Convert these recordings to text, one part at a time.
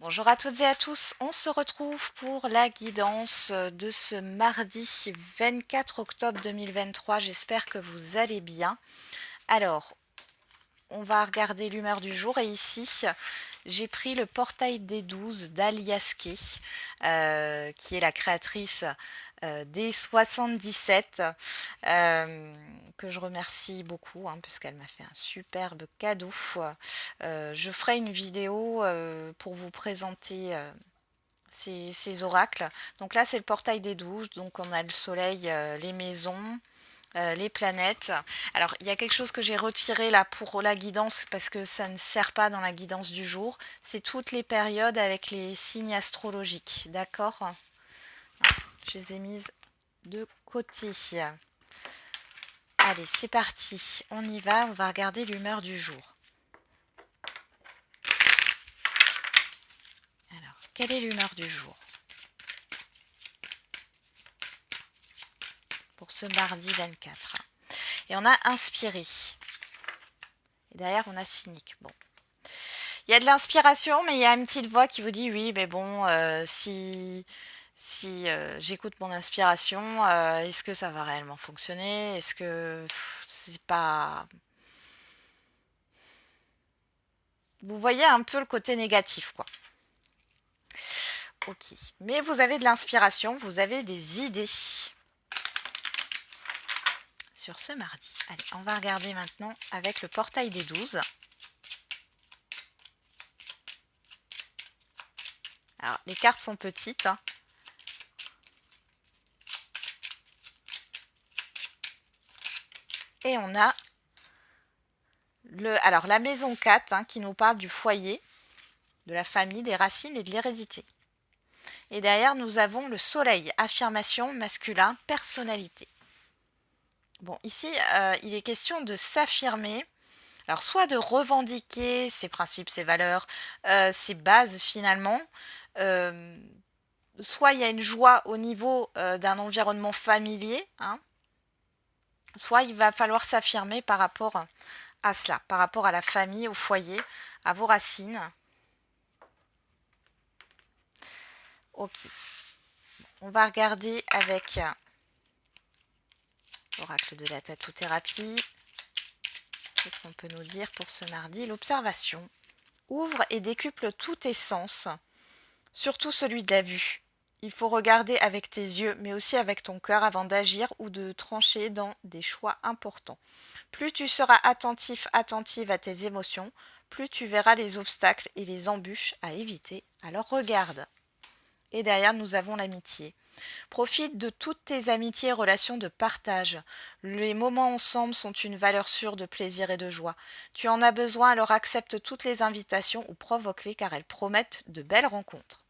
Bonjour à toutes et à tous, on se retrouve pour la guidance de ce mardi 24 octobre 2023. J'espère que vous allez bien. Alors, on va regarder l'humeur du jour et ici, j'ai pris le portail des 12 d'Alias Kay, qui est la créatrice des 77, que je remercie beaucoup puisqu'elle m'a fait un superbe cadeau. Je ferai une vidéo pour vous présenter ces oracles. Donc là, c'est le portail des 12. Donc on a le soleil, les maisons, les planètes. Alors, il y a quelque chose que j'ai retiré là pour la guidance parce que ça ne sert pas dans la guidance du jour. C'est toutes les périodes avec les signes astrologiques. D'accord? Je les ai mises de côté. Allez, c'est parti. On y va. On va regarder l'humeur du jour. Alors, quelle est l'humeur du jour pour ce mardi 24? Et on a inspiré. Et derrière, on a cynique. Bon. Il y a de l'inspiration, mais il y a une petite voix qui vous dit oui, mais bon, si j'écoute mon inspiration, est-ce que ça va réellement fonctionner? Est-ce que c'est pas... Vous voyez un peu le côté négatif, quoi. Ok. Mais vous avez de l'inspiration, vous avez des idées sur ce mardi. Allez, on va regarder maintenant avec le portail des 12. Alors, les cartes sont petites. Et on a alors la maison 4 qui nous parle du foyer, de la famille, des racines et de l'hérédité. Et derrière, nous avons le soleil, affirmation, masculin, personnalité. Bon, ici, il est question de s'affirmer, alors soit de revendiquer ses principes, ses valeurs, ses bases finalement, soit il y a une joie au niveau d'un environnement familier, soit il va falloir s'affirmer par rapport à cela, par rapport à la famille, au foyer, à vos racines. Ok. On va regarder avec l'oracle de la tatou-thérapie. Qu'est-ce qu'on peut nous dire pour ce mardi? L'observation. Ouvre et décuple tous tes sens, surtout celui de la vue. Il faut regarder avec tes yeux, mais aussi avec ton cœur avant d'agir ou de trancher dans des choix importants. Plus tu seras attentif, attentive à tes émotions, plus tu verras les obstacles et les embûches à éviter. Alors regarde. Et derrière, nous avons l'amitié. Profite de toutes tes amitiés et relations de partage. Les moments ensemble sont une valeur sûre de plaisir et de joie. Tu en as besoin, alors accepte toutes les invitations ou provoque-les car elles promettent de belles rencontres.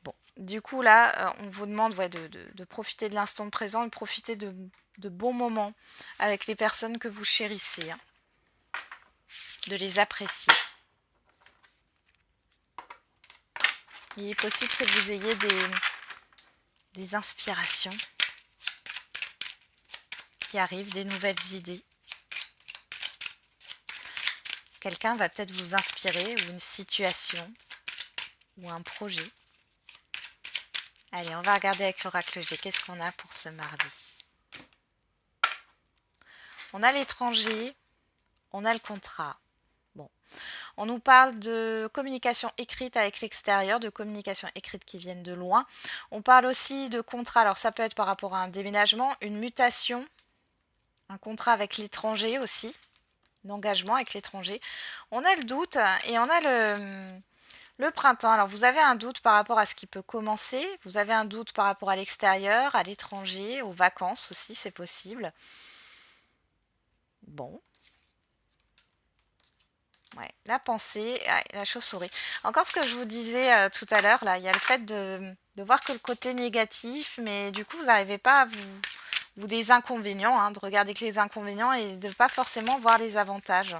Bon, du coup là, on vous demande de profiter de l'instant présent et de profiter de bons moments avec les personnes que vous chérissez, de les apprécier. Il est possible que vous ayez des inspirations qui arrivent, des nouvelles idées. Quelqu'un va peut-être vous inspirer ou une situation ou un projet. Allez, on va regarder avec l'oracle G. Qu'est-ce qu'on a pour ce mardi? On a l'étranger, on a le contrat. Bon, on nous parle de communication écrite avec l'extérieur, de communication écrite qui viennent de loin. On parle aussi de contrat. Alors ça peut être par rapport à un déménagement, une mutation, un contrat avec l'étranger aussi, d'engagement avec l'étranger. On a le doute et on a le printemps. Alors vous avez un doute par rapport à ce qui peut commencer, vous avez un doute par rapport à l'extérieur, à l'étranger, aux vacances aussi, c'est possible. Bon. Ouais, la pensée, la chauve-souris. Encore ce que je vous disais tout à l'heure, là, il y a le fait de voir que le côté négatif, mais du coup, vous n'arrivez pas à vous des inconvénients, de regarder que les inconvénients et de ne pas forcément voir les avantages.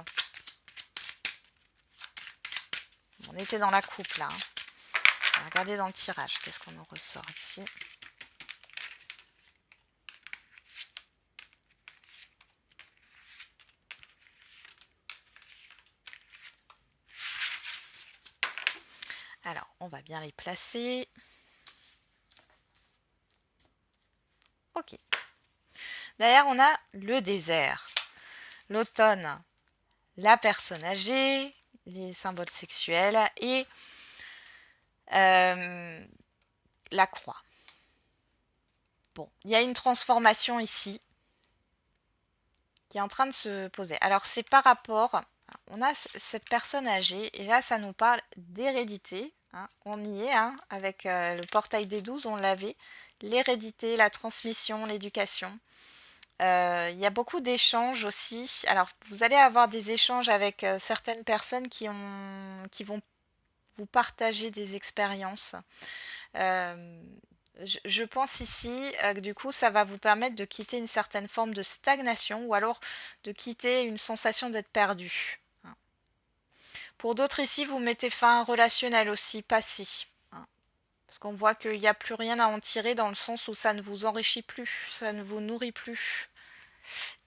On était dans la coupe là. On va regarder dans le tirage. Qu'est-ce qu'on nous ressort ici? Alors, on va bien les placer. Ok. Derrière, on a le désert, l'automne, la personne âgée, les symboles sexuels et la croix. Bon, il y a une transformation ici qui est en train de se poser. Alors, c'est par rapport, on a cette personne âgée, et là, ça nous parle d'hérédité. Hein. On y est, hein, avec le portail des 12, on l'avait. L'hérédité, la transmission, l'éducation. Il y a beaucoup d'échanges aussi. Alors, vous allez avoir des échanges avec certaines personnes qui vont vous partager des expériences. Euh, je pense ici que du coup, ça va vous permettre de quitter une certaine forme de stagnation ou alors de quitter une sensation d'être perdu. Hein. Pour d'autres ici, vous mettez fin à un relationnel aussi passé. Hein. Parce qu'on voit qu'il n'y a plus rien à en tirer dans le sens où ça ne vous enrichit plus, ça ne vous nourrit plus.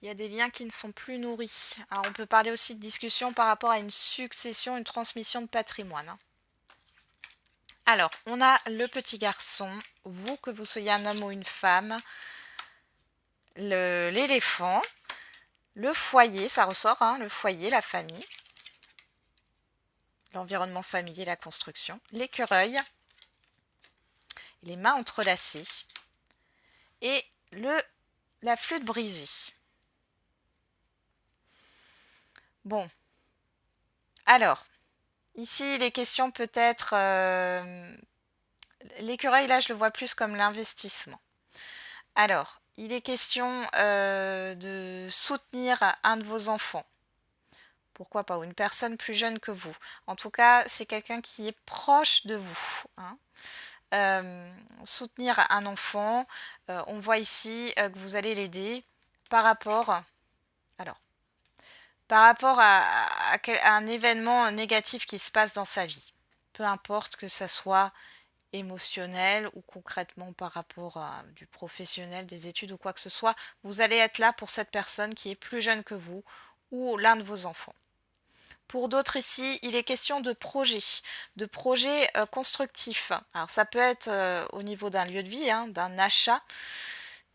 Il y a des liens qui ne sont plus nourris. Alors on peut parler aussi de discussion par rapport à une succession, une transmission de patrimoine. Hein. Alors, on a le petit garçon, vous, que vous soyez un homme ou une femme, l'éléphant, le foyer, ça ressort, hein, le foyer, la famille, l'environnement familier, la construction, l'écureuil, les mains entrelacées et la flûte brisée. Bon, alors, ici, les questions peut-être... l'écureuil, là, je le vois plus comme l'investissement. Alors, il est question de soutenir un de vos enfants. Pourquoi pas, ou une personne plus jeune que vous. En tout cas, c'est quelqu'un qui est proche de vous. Hein. Soutenir un enfant, on voit ici que vous allez l'aider par rapport, alors, par rapport à un événement négatif qui se passe dans sa vie. Peu importe que ça soit émotionnel ou concrètement par rapport à du professionnel, des études ou quoi que ce soit, vous allez être là pour cette personne qui est plus jeune que vous ou l'un de vos enfants. Pour d'autres ici, il est question de projets constructifs. Alors ça peut être au niveau d'un lieu de vie, hein, d'un achat,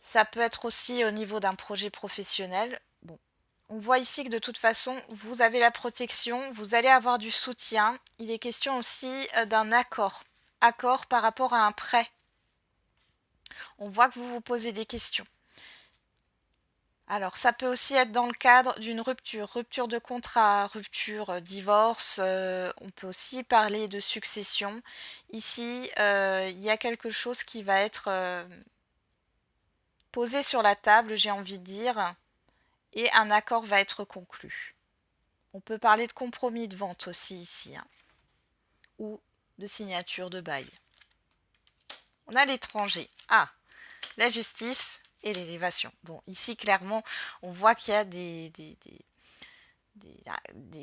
ça peut être aussi au niveau d'un projet professionnel. Bon, on voit ici que de toute façon, vous avez la protection, vous allez avoir du soutien. Il est question aussi d'un accord par rapport à un prêt. On voit que vous vous posez des questions. Alors, ça peut aussi être dans le cadre d'une rupture de contrat, rupture, divorce. On peut aussi parler de succession. Ici, il y a quelque chose qui va être posé sur la table, j'ai envie de dire, et un accord va être conclu. On peut parler de compromis de vente aussi ici, hein, ou de signature de bail. On a l'étranger. Ah, la justice et l'élévation. Bon, ici, clairement, on voit qu'il y a des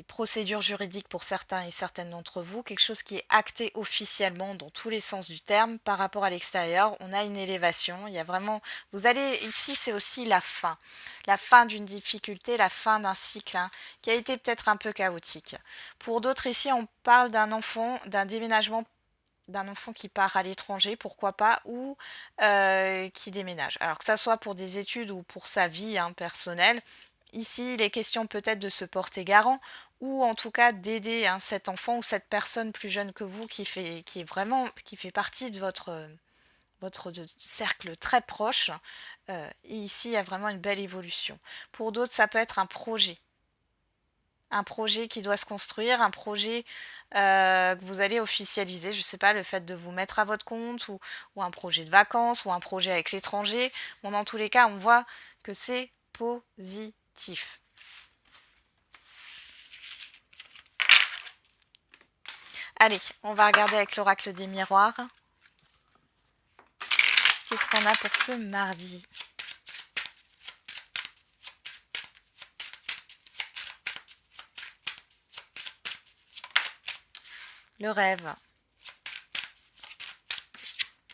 procédures juridiques pour certains et certaines d'entre vous, quelque chose qui est acté officiellement dans tous les sens du terme par rapport à l'extérieur. On a une élévation, il y a vraiment, vous allez, ici c'est aussi la fin d'une difficulté, la fin d'un cycle hein, qui a été peut-être un peu chaotique. Pour d'autres ici, on parle d'un enfant, d'un déménagement d'un enfant qui part à l'étranger, pourquoi pas, ou qui déménage. Alors que ça soit pour des études ou pour sa vie hein, personnelle, ici il est question peut-être de se porter garant ou en tout cas d'aider hein, cet enfant ou cette personne plus jeune que vous qui fait partie de votre cercle très proche. Et ici il y a vraiment une belle évolution. Pour d'autres ça peut être un projet qui doit se construire, un projet que vous allez officialiser, je ne sais pas, le fait de vous mettre à votre compte ou un projet de vacances ou un projet avec l'étranger. Bon, dans tous les cas, on voit que c'est positif. Allez, on va regarder avec l'oracle des miroirs. Qu'est-ce qu'on a pour ce mardi ? Le rêve.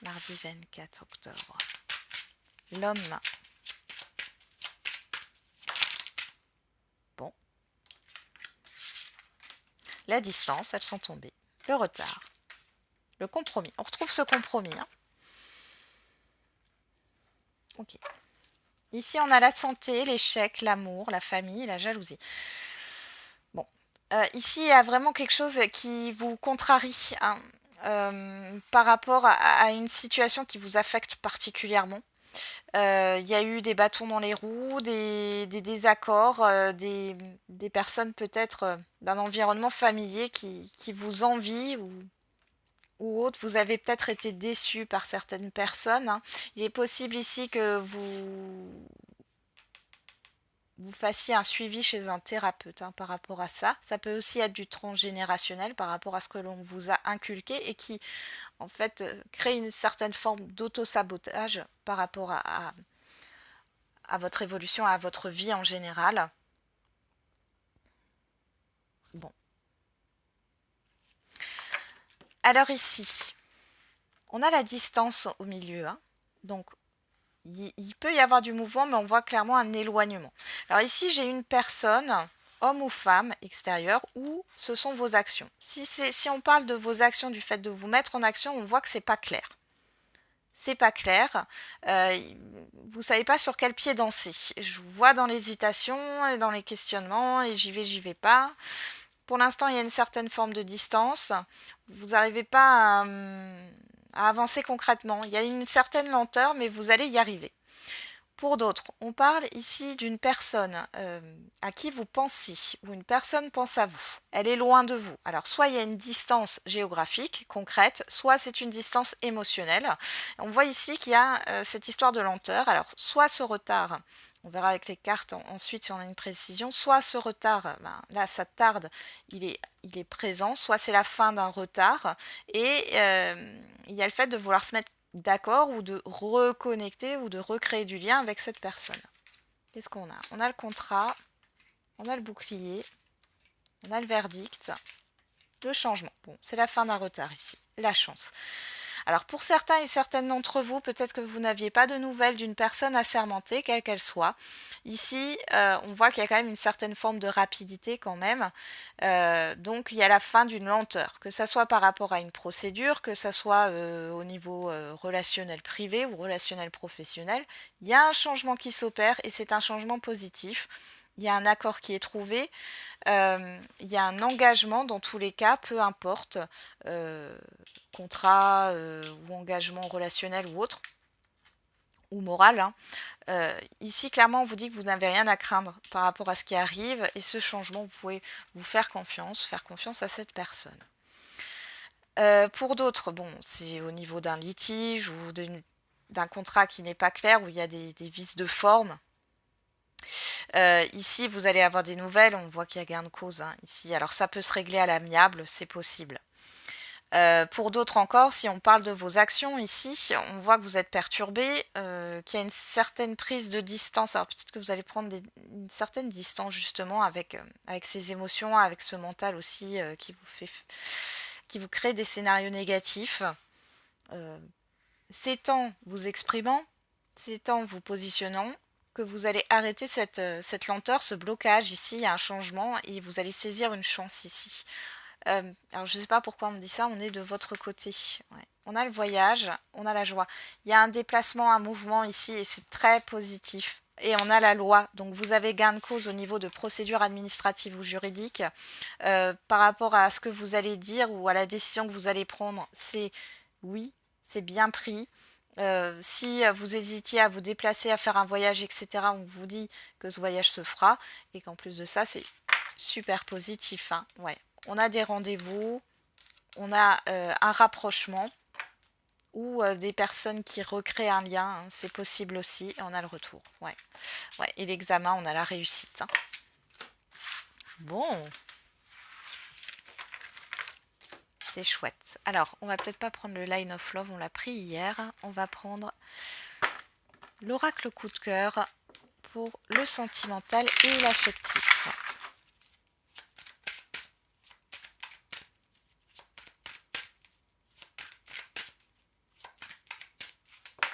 Mardi 24 octobre. L'homme. Bon. La distance, elles sont tombées. Le retard. Le compromis. On retrouve ce compromis. Hein. Ok. Ici, on a la santé, l'échec, l'amour, la famille, la jalousie. Bon. Ici, il y a vraiment quelque chose qui vous contrarie hein, par rapport à une situation qui vous affecte particulièrement. Il y a eu des bâtons dans les roues, des désaccords, des personnes peut-être d'un environnement familier qui vous envient ou autre. Vous avez peut-être été déçu par certaines personnes. Hein. Il est possible ici que vous fassiez un suivi chez un thérapeute hein, par rapport à ça. Ça peut aussi être du transgénérationnel par rapport à ce que l'on vous a inculqué et qui, en fait, crée une certaine forme d'auto-sabotage par rapport à votre évolution, à votre vie en général. Bon. Alors ici, on a la distance au milieu. Hein. Donc, il peut y avoir du mouvement, mais on voit clairement un éloignement. Alors ici, j'ai une personne, homme ou femme, extérieure, où ce sont vos actions. Si on parle de vos actions, du fait de vous mettre en action, on voit que c'est pas clair. C'est pas clair. Vous savez pas sur quel pied danser. Je vous vois dans l'hésitation et dans les questionnements et j'y vais pas. Pour l'instant, il y a une certaine forme de distance. Vous n'arrivez pas à avancer concrètement. Il y a une certaine lenteur, mais vous allez y arriver. Pour d'autres, on parle ici d'une personne à qui vous pensez, ou une personne pense à vous. Elle est loin de vous. Alors, soit il y a une distance géographique, concrète, soit c'est une distance émotionnelle. On voit ici qu'il y a cette histoire de lenteur. Alors, soit ce retard, on verra avec les cartes ensuite si on a une précision, soit ce retard, là ça tarde, il est présent, soit c'est la fin d'un retard, et il y a le fait de vouloir se mettre d'accord ou de reconnecter ou de recréer du lien avec cette personne. Qu'est-ce qu'on a? On a le contrat, on a le bouclier, on a le verdict, le changement. Bon, c'est la fin d'un retard ici, la chance. Alors pour certains et certaines d'entre vous, peut-être que vous n'aviez pas de nouvelles d'une personne assermentée, quelle qu'elle soit. Ici, on voit qu'il y a quand même une certaine forme de rapidité quand même. Donc il y a la fin d'une lenteur, que ça soit par rapport à une procédure, que ça soit au niveau relationnel privé ou relationnel professionnel. Il y a un changement qui s'opère et c'est un changement positif. Il y a un accord qui est trouvé, il y a un engagement dans tous les cas, peu importe, contrat ou engagement relationnel ou autre, ou moral. Hein. Ici, clairement, on vous dit que vous n'avez rien à craindre par rapport à ce qui arrive et ce changement, vous pouvez vous faire confiance à cette personne. Pour d'autres, bon, c'est au niveau d'un litige ou d'un contrat qui n'est pas clair, où il y a des vices de forme. Ici, vous allez avoir des nouvelles, on voit qu'il y a gain de cause hein, ici. Alors ça peut se régler à l'amiable, c'est possible. Pour d'autres encore, si on parle de vos actions ici, on voit que vous êtes perturbé, qu'il y a une certaine prise de distance. Alors peut-être que vous allez prendre une certaine distance justement avec ces émotions, avec ce mental aussi qui vous crée des scénarios négatifs. C'est en vous exprimant, c'est en vous positionnant que vous allez arrêter cette lenteur, ce blocage ici, il y a un changement et vous allez saisir une chance ici. Alors je ne sais pas pourquoi on me dit ça, on est de votre côté. Ouais. On a le voyage, on a la joie. Il y a un déplacement, un mouvement ici et c'est très positif. Et on a la loi, donc vous avez gain de cause au niveau de procédures administratives ou juridiques par rapport à ce que vous allez dire ou à la décision que vous allez prendre. C'est oui, c'est bien pris. Si vous hésitiez à vous déplacer, à faire un voyage, etc., on vous dit que ce voyage se fera et qu'en plus de ça, c'est super positif. Hein. Ouais. On a des rendez-vous, on a un rapprochement ou des personnes qui recréent un lien, hein, c'est possible aussi, et on a le retour. Ouais. Ouais. Et l'examen, on a la réussite. Hein. Bon. C'est chouette. Alors, on va peut-être pas prendre le Line of Love, on l'a pris hier. On va prendre l'oracle coup de cœur pour le sentimental et l'affectif.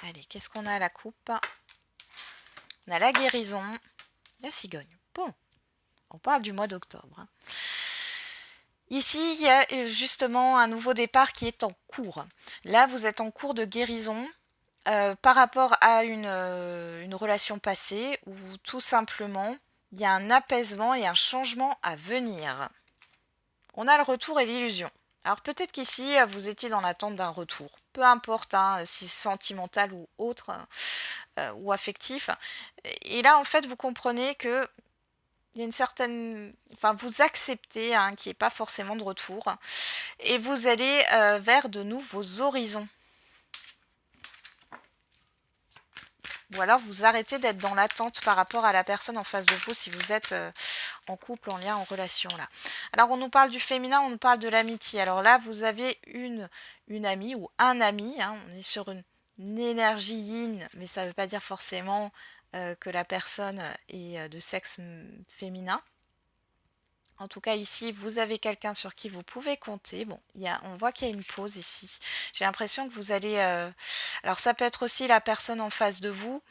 Allez, qu'est-ce qu'on a à la coupe? On a la guérison, la cigogne. Bon, on parle du mois d'octobre. Hein. Ici, il y a justement un nouveau départ qui est en cours. Là, vous êtes en cours de guérison par rapport à une relation passée où tout simplement, il y a un apaisement et un changement à venir. On a le retour et l'illusion. Alors peut-être qu'ici, vous étiez dans l'attente d'un retour. Peu importe hein, si sentimental ou autre, ou affectif. Et là, en fait, vous comprenez que il y a une certaine... Enfin, vous acceptez hein, qu'il n'y ait pas forcément de retour. Et vous allez vers de nouveaux horizons. Ou alors vous arrêtez d'être dans l'attente par rapport à la personne en face de vous si vous êtes en couple, en lien, en relation là. Alors on nous parle du féminin, on nous parle de l'amitié. Alors là vous avez une amie ou un ami, hein, on est sur une énergie yin, mais ça ne veut pas dire forcément que la personne est de sexe féminin. En tout cas, ici, vous avez quelqu'un sur qui vous pouvez compter. Bon, on voit qu'il y a une pause ici. J'ai l'impression que vous allez... Alors, ça peut être aussi la personne en face de vous.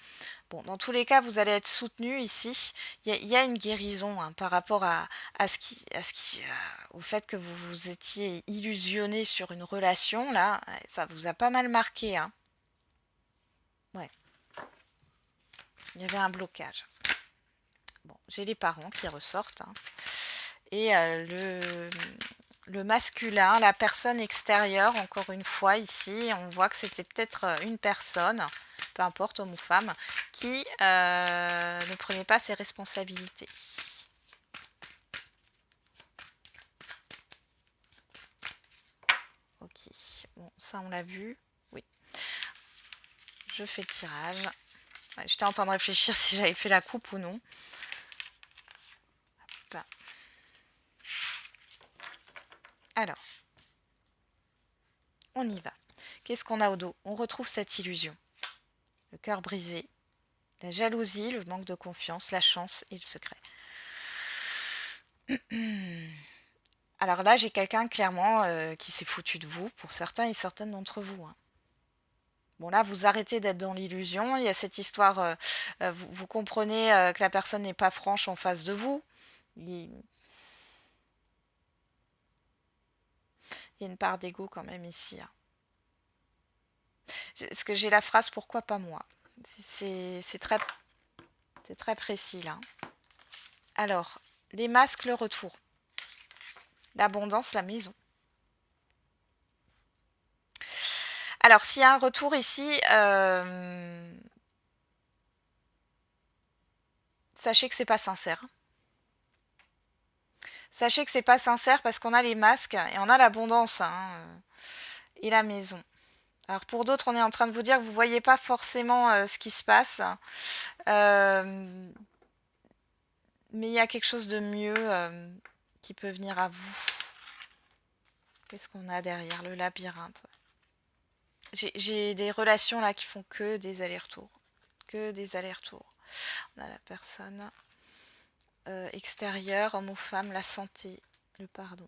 Bon, dans tous les cas, vous allez être soutenu ici. Il y a une guérison hein, par rapport au fait que vous vous étiez illusionné sur une relation. Là, ça vous a pas mal marqué. Hein. Ouais, il y avait un blocage. Bon, j'ai les parents qui ressortent. Hein. Et le masculin, la personne extérieure, encore une fois, ici, on voit que c'était peut-être une personne, peu importe, homme ou femme, qui ne prenait pas ses responsabilités. Ok, bon, ça on l'a vu. Oui. Je fais le tirage. Ouais, j'étais en train de réfléchir si j'avais fait la coupe ou non. Hop. Alors, on y va. Qu'est-ce qu'on a au dos? On retrouve cette illusion. Le cœur brisé, la jalousie, le manque de confiance, la chance et le secret. Alors là, j'ai quelqu'un clairement qui s'est foutu de vous, pour certains et certaines d'entre vous. Hein. Bon là, vous arrêtez d'être dans l'illusion. Il y a cette histoire, vous comprenez que la personne n'est pas franche en face de vous. Il y a une part d'ego quand même ici. Hein. Est-ce que j'ai la phrase pourquoi pas moi? C'est très précis là. Alors, les masques, le retour. L'abondance, la maison. Alors, s'il y a un retour ici, sachez que c'est pas sincère. Sachez que c'est pas sincère parce qu'on a les masques et on a l'abondance hein, et la maison. Alors pour d'autres, on est en train de vous dire que vous voyez pas forcément ce qui se passe, mais il y a quelque chose de mieux qui peut venir à vous. Qu'est-ce qu'on a derrière le labyrinthe? J'ai des relations là qui font que des allers-retours. Que des allers-retours. On a la personne extérieure, homme ou femme, la santé, le pardon.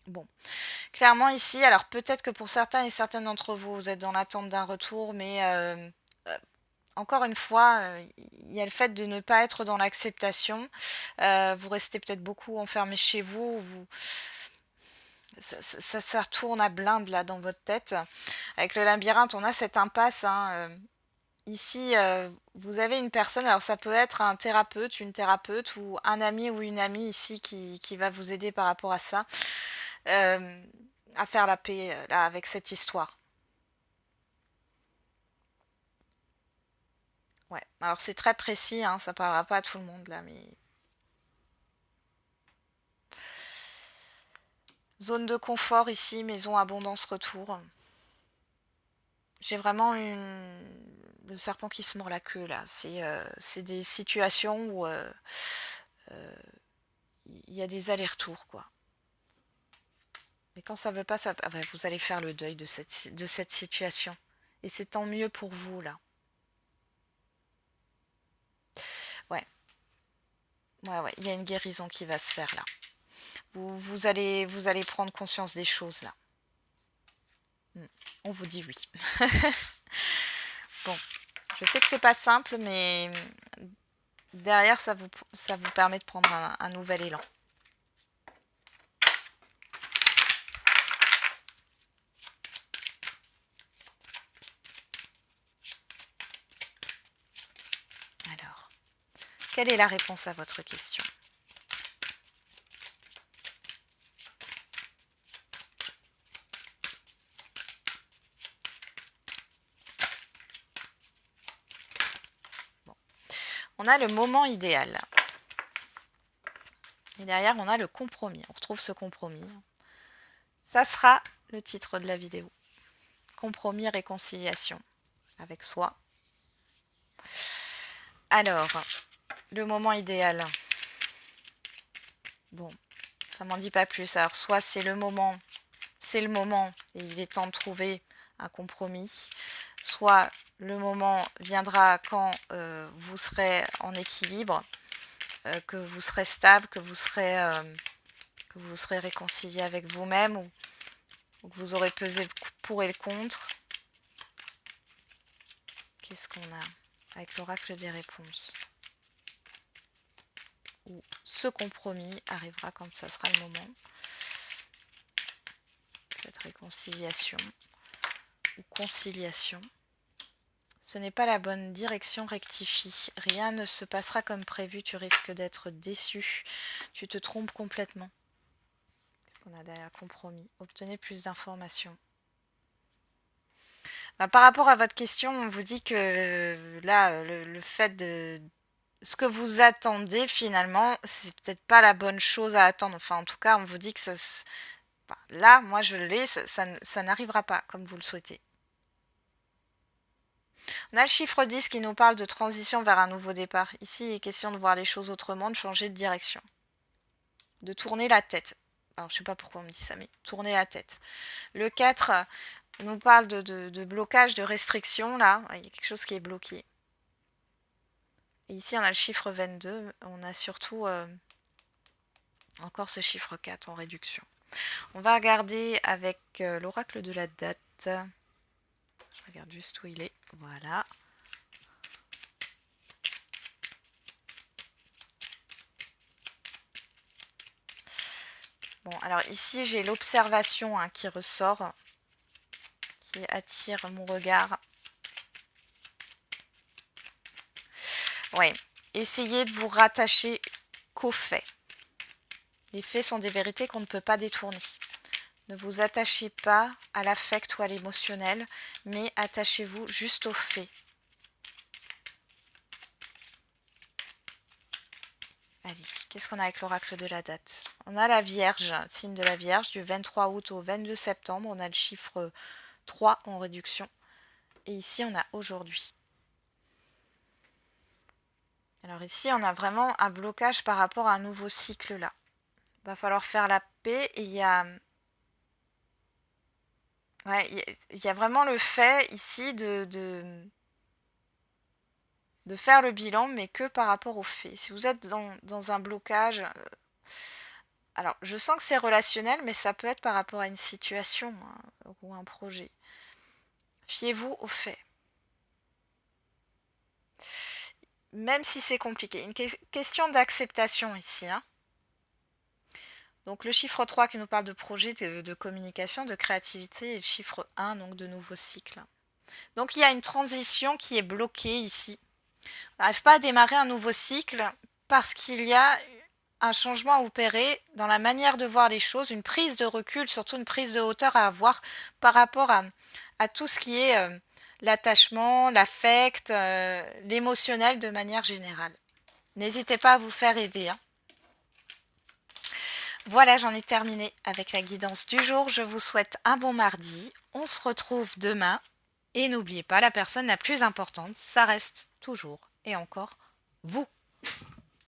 Bon, clairement ici, alors peut-être que pour certains et certaines d'entre vous, vous êtes dans l'attente d'un retour, mais encore une fois, il y a le fait de ne pas être dans l'acceptation. Vous restez peut-être beaucoup enfermé chez vous. Ça tourne à blinde là dans votre tête. Avec le labyrinthe, on a cette impasse. Hein, ici, vous avez une personne, alors ça peut être un thérapeute, une thérapeute ou un ami ou une amie ici qui va vous aider par rapport à ça, à faire la paix là, avec cette histoire. Ouais, alors c'est très précis, hein, ça parlera pas à tout le monde là, mais... Zone de confort ici, maison abondance retour. J'ai vraiment le serpent qui se mord la queue là. C'est des situations où il y a des allers-retours quoi. Mais quand ça veut pas, ça, ah bah, vous allez faire le deuil de cette situation. Et c'est tant mieux pour vous là. Ouais, ouais, il y a une guérison qui va se faire là. Vous allez prendre conscience des choses là. On vous dit oui. Bon, je sais que c'est pas simple, mais derrière, ça vous permet de prendre un nouvel élan. Alors, quelle est la réponse à votre question? Bon. On a le moment idéal. Et derrière, on a le compromis. On retrouve ce compromis. Ça sera le titre de la vidéo. Compromis, réconciliation avec soi. Alors, le moment idéal. Bon, ça m'en dit pas plus. Alors, soit c'est le moment et il est temps de trouver un compromis. Soit le moment viendra quand vous serez en équilibre, que vous serez stable, que vous serez réconcilié avec vous-même ou que vous aurez pesé le pour et le contre. Qu'est-ce qu'on a avec l'oracle des réponses? Ou ce compromis arrivera quand ça sera le moment. Cette réconciliation ou conciliation. Ce n'est pas la bonne direction, rectifie. Rien ne se passera comme prévu, tu risques d'être déçu. Tu te trompes complètement. Qu'est-ce qu'on a derrière? Compromis. Obtenez plus d'informations. Par rapport à votre question, on vous dit que là, le fait de ce que vous attendez finalement, c'est peut-être pas la bonne chose à attendre. Enfin, en tout cas, on vous dit que ça, là, moi je l'ai, ça n'arrivera pas comme vous le souhaitez. On a le chiffre 10 qui nous parle de transition vers un nouveau départ. Ici, il est question de voir les choses autrement, de changer de direction, de tourner la tête. Alors, je ne sais pas pourquoi on me dit ça, mais tourner la tête. Le 4 nous parle de blocage, de restriction. Là, il y a quelque chose qui est bloqué. Et ici, on a le chiffre 22. On a surtout encore ce chiffre 4 en réduction. On va regarder avec l'oracle de la date. Je regarde juste où il est. Voilà. Bon, alors ici, j'ai l'observation qui ressort, qui attire mon regard. Ouais, essayez de vous rattacher qu'aux faits. Les faits sont des vérités qu'on ne peut pas détourner. Ne vous attachez pas à l'affect ou à l'émotionnel, mais attachez-vous juste aux faits. Allez, qu'est-ce qu'on a avec l'oracle de la date? On a la Vierge, signe de la Vierge, du 23 août au 22 septembre. On a le chiffre 3 en réduction. Et ici, on a aujourd'hui. Alors ici, on a vraiment un blocage par rapport à un nouveau cycle là. Il va falloir faire la paix et il y a vraiment le fait ici de faire le bilan, mais que par rapport aux faits. Si vous êtes dans un blocage, alors je sens que c'est relationnel, mais ça peut être par rapport à une situation ou un projet. Fiez-vous aux faits. Même si c'est compliqué. Une question d'acceptation ici. Donc le chiffre 3 qui nous parle de projet, de communication, de créativité, et le chiffre 1, donc de nouveau cycle. Donc il y a une transition qui est bloquée ici. On n'arrive pas à démarrer un nouveau cycle parce qu'il y a un changement à opérer dans la manière de voir les choses, une prise de recul, surtout une prise de hauteur à avoir par rapport à tout ce qui est l'attachement, l'affect, l'émotionnel de manière générale. N'hésitez pas à vous faire aider. Voilà, j'en ai terminé avec la guidance du jour. Je vous souhaite un bon mardi. On se retrouve demain. Et n'oubliez pas, la personne la plus importante, ça reste toujours et encore vous.